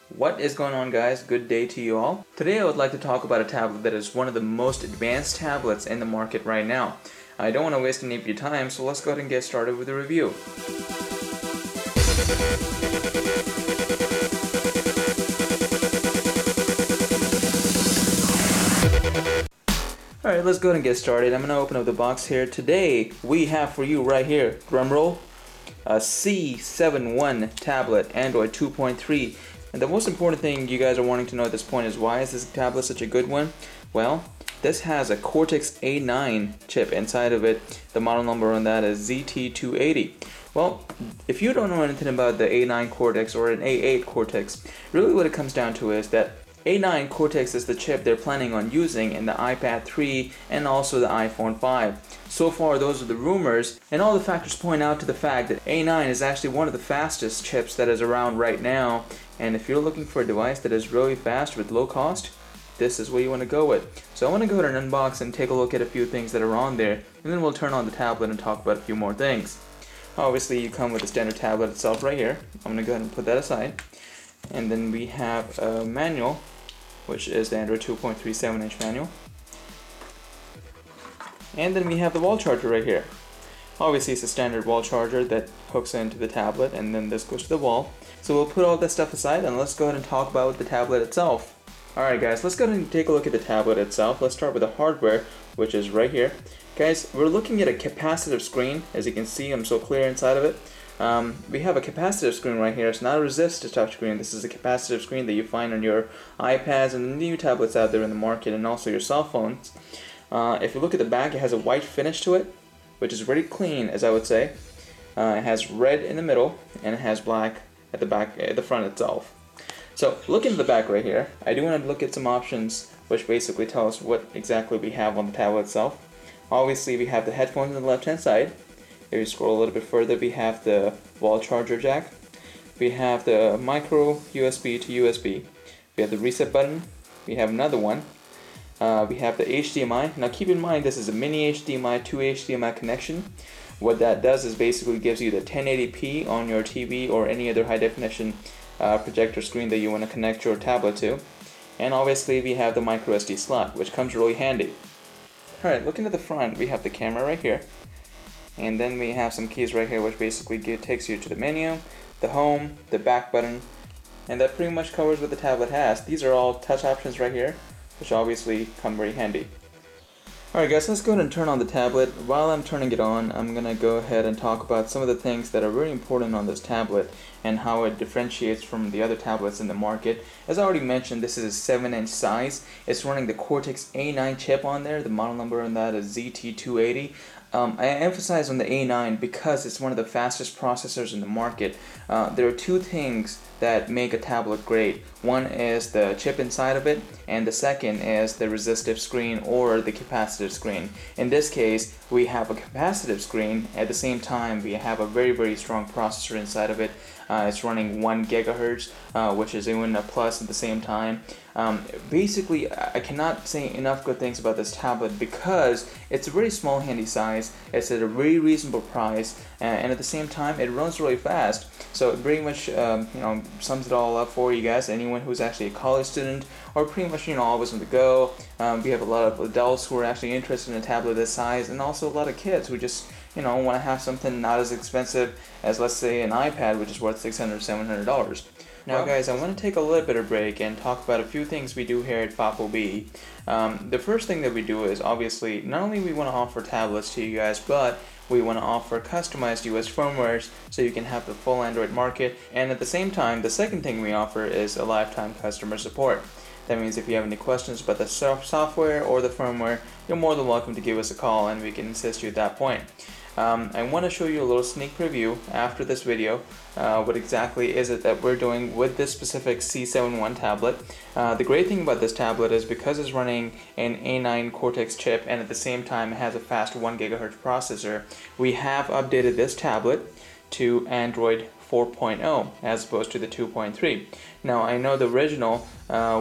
What is going on, guys? Good day to you all. Today I would like to talk about a tablet that is one of the most advanced tablets in the market right now. I don't want to waste any of your time, so let's go ahead and get started with the review. Alright, let's go ahead and get started. I'm going to open up the box here. Today we have for you right here, drumroll, a C71 tablet, Android 2.3. And the most important thing you guys are wanting to know at this point is, why is this tablet such a good one? Well, this has a Cortex A9 chip inside of it. The model number on that is ZT-280. Well, if you don't know anything about the A9 Cortex or an A8 Cortex, really what it comes down to is that A9 Cortex is the chip they're planning on using in the iPad 3 and also the iPhone 5. So far, those are the rumors, and all the factors point out to the fact that A9 is actually one of the fastest chips that is around right now. And if you're looking for a device that is really fast with low cost, this is what you want to go with. So I want to go ahead and unbox and take a look at a few things that are on there, and then we'll turn on the tablet and talk about a few more things. Obviously, you come with the standard tablet itself right here. I'm going to go ahead and put that aside. And then we have a manual, which is the Android 2.3 7-inch manual. And then we have the wall charger right here. Obviously, it's a standard wall charger that hooks into the tablet, and then this goes to the wall. So we'll put all that stuff aside and let's go ahead and talk about the tablet itself. Alright guys, let's go ahead and take a look at the tablet itself. Let's start with the hardware, which is right here. Guys, we're looking at a capacitive screen. As you can see, I'm so clear inside of it. We have a capacitive screen right here. It's not a resistive touchscreen. This is a capacitive screen that you find on your iPads and the new tablets out there in the market, and also your cell phones. If you look at the back, it has a white finish to it, which is really clean, as I would say. It has red in the middle, and it has black at the back, at the front itself. So looking at the back right here, I do want to look at some options which basically tell us what exactly we have on the tablet itself. Obviously, we have the headphones on the left hand side. If you scroll a little bit further, we have the wall charger jack. We have the micro USB to USB. We have the reset button. We have another one. We have the HDMI. Now keep in mind, this is a mini HDMI to HDMI connection. What that does is basically gives you the 1080p on your TV or any other high definition projector screen that you want to connect your tablet to. And obviously we have the micro SD slot, which comes really handy. Alright, looking at the front, we have the camera right here. And then we have some keys right here, which basically takes you to the menu, the home, the back button, and that pretty much covers what the tablet has. These are all touch options right here, which obviously come very handy. Alright guys, let's go ahead and turn on the tablet. While I'm turning it on, I'm going to go ahead and talk about some of the things that are really important on this tablet and how it differentiates from the other tablets in the market. As I already mentioned, this is a 7-inch size. It's running the Cortex A9 chip on there. The model number on that is ZT-280. I emphasize on the A9 because it's one of the fastest processors in the market. There are two things that make a tablet great. One is the chip inside of it, and the second is the resistive screen or the capacitive screen. In this case, we have a capacitive screen. At the same time, we have a very strong processor inside of it. It's running 1 gigahertz, which is even a plus at the same time. Basically, I cannot say enough good things about this tablet because it's a very small, handy size. It's at a very reasonable price, and at the same time, it runs really fast. So it pretty much, sums it all up for you guys. Anyone who's actually a college student or pretty much, always on the go. We have a lot of adults who are actually interested in a tablet this size, and also a lot of kids who just want to have something not as expensive as, let's say, an iPad, which is worth $600, $700. Now guys, I want to take a little bit of break and talk about a few things we do here at FAPOB. The first thing that we do is, obviously, not only we want to offer tablets to you guys, but we want to offer customized US firmwares so you can have the full Android market. And at the same time, the second thing we offer is a lifetime customer support. That means if you have any questions about the software or the firmware, you're more than welcome to give us a call and we can assist you at that point. I want to show you a little sneak preview after this video. What exactly is it that we're doing with this specific C71 tablet. The great thing about this tablet is because it's running an A9 Cortex chip and at the same time it has a fast 1 gigahertz processor, we have updated this tablet to Android 4.0 as opposed to the 2.3. Now I know the original,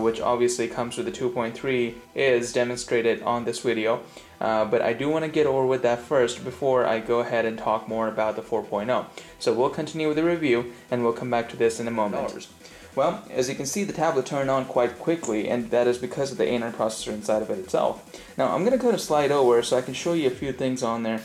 which obviously comes with the 2.3, is demonstrated on this video, but I do want to get over with that first before I go ahead and talk more about the 4.0. So we'll continue with the review and we'll come back to this in a moment. Well, as you can see, the tablet turned on quite quickly, and that is because of the A9 processor inside of it itself. Now, I'm going to go to slide over so I can show you a few things on there.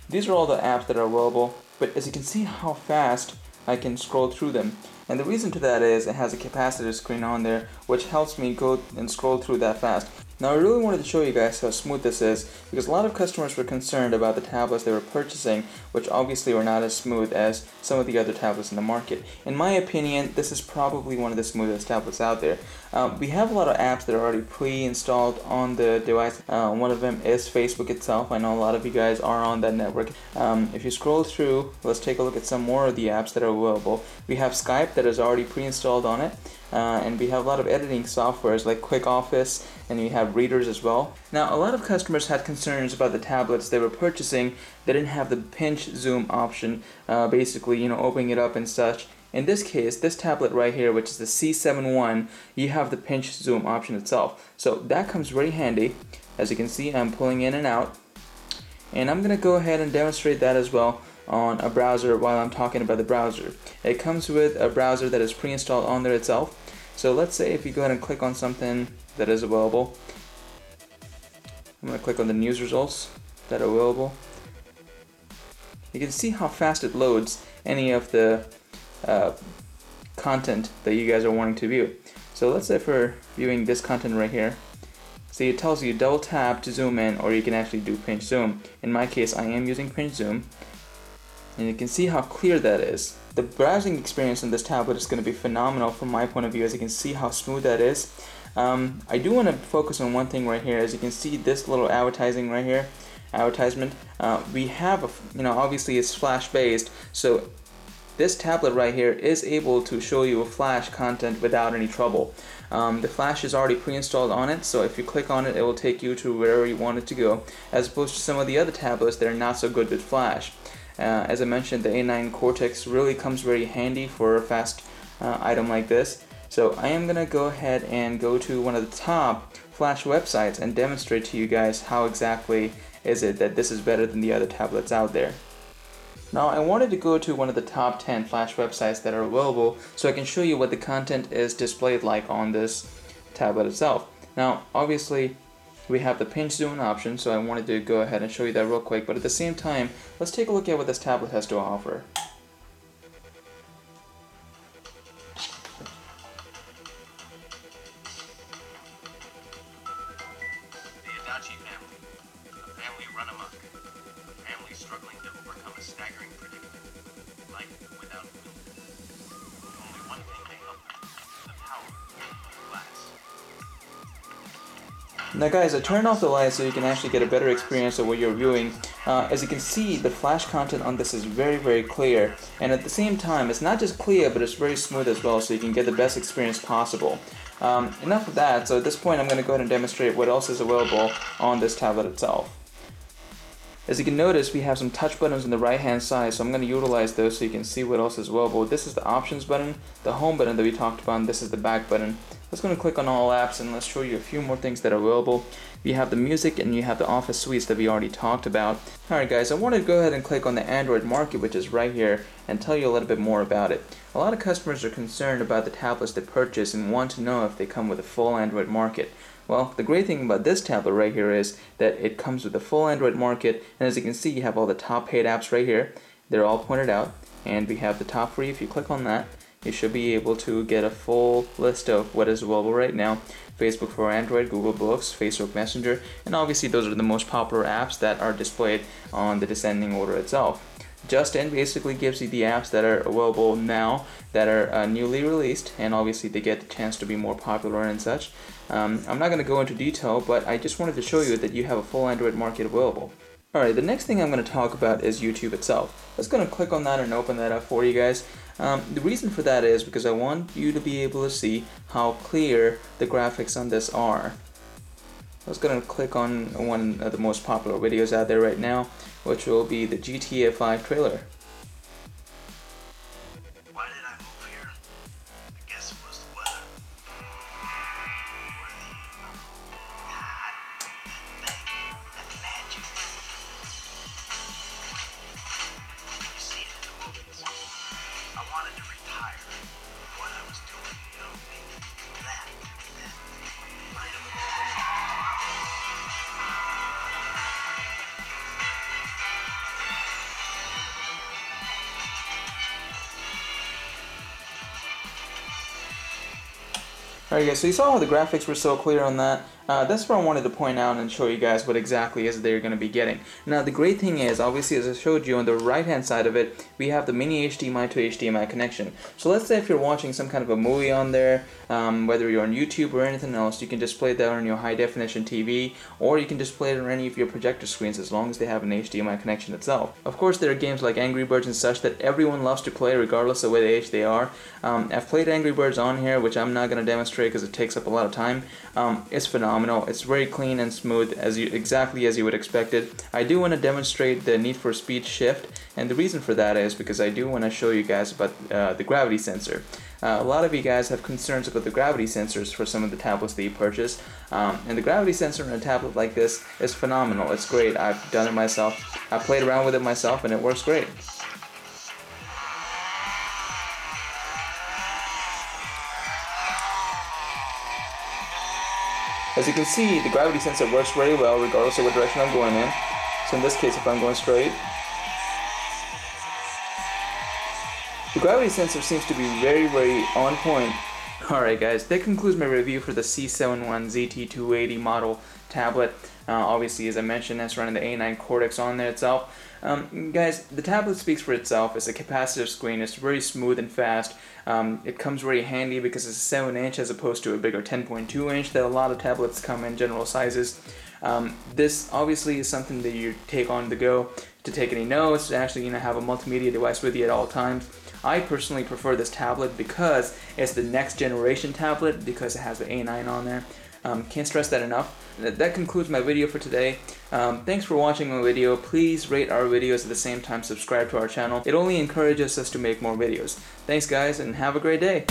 These are all the apps that are available, but as you can see how fast I can scroll through them. And the reason to that is it has a capacitor screen on there, which helps me go and scroll through that fast. Now, I really wanted to show you guys how smooth this is, because a lot of customers were concerned about the tablets they were purchasing, which obviously were not as smooth as some of the other tablets in the market. In my opinion, this is probably one of the smoothest tablets out there. We have a lot of apps that are already pre-installed on the device. One of them is Facebook itself. I know a lot of you guys are on that network. If you scroll through, let's take a look at some more of the apps that are available. We have Skype that is already pre-installed on it. And we have a lot of editing softwares like Quick Office, and we have readers as well. Now, a lot of customers had concerns about the tablets they were purchasing. They didn't have the pinch zoom option, basically, opening it up and such. In this case, this tablet right here, which is the C71, you have the pinch zoom option itself. So that comes very handy. As you can see, I'm pulling in and out. And I'm going to go ahead and demonstrate that as well on a browser while I'm talking about the browser. It comes with a browser that is pre-installed on there itself. So let's say if you go ahead and click on something that is available. I'm going to click on the news results that are available. You can see how fast it loads any of the content that you guys are wanting to view. So let's say for viewing this content right here, see, it tells you double tap to zoom in, or you can actually do pinch zoom. In my case, I am using pinch zoom, and you can see how clear that is. The browsing experience on this tablet is going to be phenomenal from my point of view, as you can see how smooth that is. I do want to focus on one thing right here. As you can see, this little advertising right here, advertisement, we have obviously it's flash based, so this tablet right here is able to show you a flash content without any trouble. The flash is already pre-installed on it, so if you click on it, it will take you to wherever you want it to go, as opposed to some of the other tablets that are not so good with flash. As I mentioned, the A9 Cortex really comes very handy for a fast item like this. So I am going to go ahead and go to one of the top flash websites and demonstrate to you guys how exactly is it that this is better than the other tablets out there. Now, I wanted to go to one of the top 10 flash websites that are available so I can show you what the content is displayed like on this tablet itself. Now, obviously, we have the pinch zoom option, so I wanted to go ahead and show you that real quick, but at the same time, let's take a look at what this tablet has to offer. Run amok. Families struggling to overcome a staggering predicament. Life without will. Only one thing may help them. The power of glass. Now guys, I turned off the light so you can actually get a better experience of what you're viewing. As you can see, the flash content on this is very, very clear. And at the same time, it's not just clear, but it's very smooth as well, so you can get the best experience possible. Enough of that, so at this point I'm going to go ahead and demonstrate what else is available on this tablet itself. As you can notice, we have some touch buttons on the right hand side, so I'm going to utilize those so you can see what else is available. This is the options button, the home button that we talked about, and this is the back button. Let's go and click on all apps and let's show you a few more things that are available. You have the music and you have the office suites that we already talked about. Alright guys, I want to go ahead and click on the Android market, which is right here, and tell you a little bit more about it. A lot of customers are concerned about the tablets they purchase and want to know if they come with a full Android market. Well, the great thing about this tablet right here is that it comes with a full Android market, and as you can see, you have all the top paid apps right here. They're all pointed out, and we have the top free. If you click on that, you should be able to get a full list of what is available right now. Facebook for Android, Google Books, Facebook Messenger, and obviously those are the most popular apps that are displayed on the descending order itself. Just In basically gives you the apps that are available now that are newly released, and obviously they get the chance to be more popular and such. I'm not going to go into detail, but I just wanted to show you that you have a full Android market available. Alright, the next thing I'm going to talk about is YouTube itself. Let's go and click on that and open that up for you guys. The reason for that is because I want you to be able to see how clear the graphics on this are. Let's go and click on one of the most popular videos out there right now, which will be the GTA 5 trailer. Why did I move here? I guess it was the weather. That magic. You see it in the movies. I wanted to retire from what I was doing. Alright guys, so you saw how the graphics were so clear on that. That's what I wanted to point out and show you guys what exactly is they're going to be getting. Now the great thing is, obviously as I showed you on the right hand side of it, we have the mini HDMI to HDMI connection. So let's say if you're watching some kind of a movie on there, whether you're on YouTube or anything else, you can display that on your high definition TV, or you can display it on any of your projector screens as long as they have an HDMI connection itself. Of course there are games like Angry Birds and such that everyone loves to play regardless of what age they are. I've played Angry Birds on here, which I'm not going to demonstrate because it takes up a lot of time. It's phenomenal. It's very clean and smooth, exactly as you would expect it. I do want to demonstrate the Need for Speed shift, and the reason for that is because I do want to show you guys about the gravity sensor. A lot of you guys have concerns about the gravity sensors for some of the tablets that you purchase, and the gravity sensor on a tablet like this is phenomenal. It's great. I've done it myself. I played around with it myself, and it works great. As you can see, the gravity sensor works very well regardless of what direction I'm going in. So in this case, if I'm going straight, the gravity sensor seems to be very, very on point. Alright guys, that concludes my review for the C71 ZT-280 model tablet. Obviously, as I mentioned, that's running the A9 Cortex on there itself. Guys, the tablet speaks for itself. It's a capacitive screen. It's very smooth and fast. It comes very handy because it's a 7-inch as opposed to a bigger 10.2-inch that a lot of tablets come in general sizes. This obviously is something that you take on the go to take any notes, to actually have a multimedia device with you at all times. I personally prefer this tablet because it's the next generation tablet, because it has the A9 on there. Can't stress that enough. That concludes my video for today. Thanks for watching my video. Please rate our videos at the same time subscribe to our channel. It only encourages us to make more videos. Thanks guys, and have a great day.